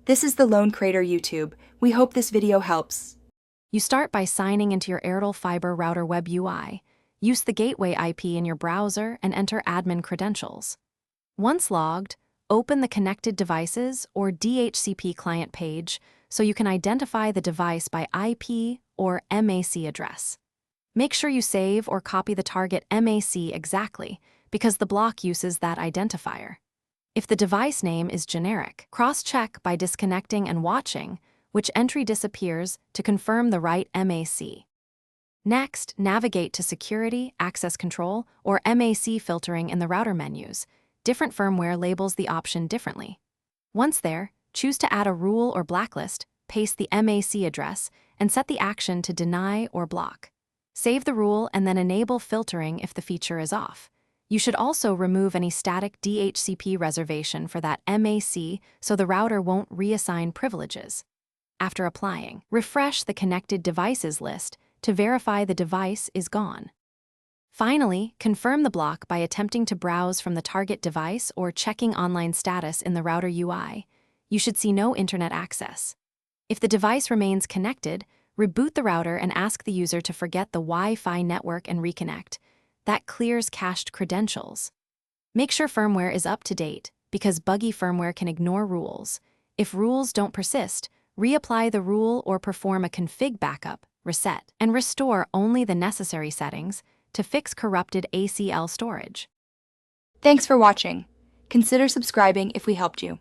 This is the Lone Crater YouTube. We hope this video helps. You start by signing into your Airtel Fiber router web UI. Use the gateway IP in your browser and enter admin credentials. Once logged, open the Connected Devices or DHCP client page so you can identify the device by IP or MAC address. Make sure you save or copy the target MAC exactly, because the block uses that identifier. If the device name is generic, cross-check by disconnecting and watching which entry disappears to confirm the right MAC. Next, navigate to Security, Access Control, or MAC filtering in the router menus. Different firmware labels the option differently. Once there, choose to add a rule or blacklist, paste the MAC address, and set the action to deny or block. Save the rule and then enable filtering if the feature is off. You should also remove any static DHCP reservation for that MAC so the router won't reassign privileges. After applying, refresh the Connected Devices list to verify the device is gone. Finally, confirm the block by attempting to browse from the target device or checking online status in the router UI. You should see no internet access. If the device remains connected, reboot the router and ask the user to forget the Wi-Fi network and reconnect. That clears cached credentials. Make sure firmware is up to date, because buggy firmware can ignore rules. If rules don't persist, reapply the rule or perform a config backup, reset, and restore only the necessary settings to fix corrupted ACL storage. Thanks for watching. Consider subscribing if we helped you.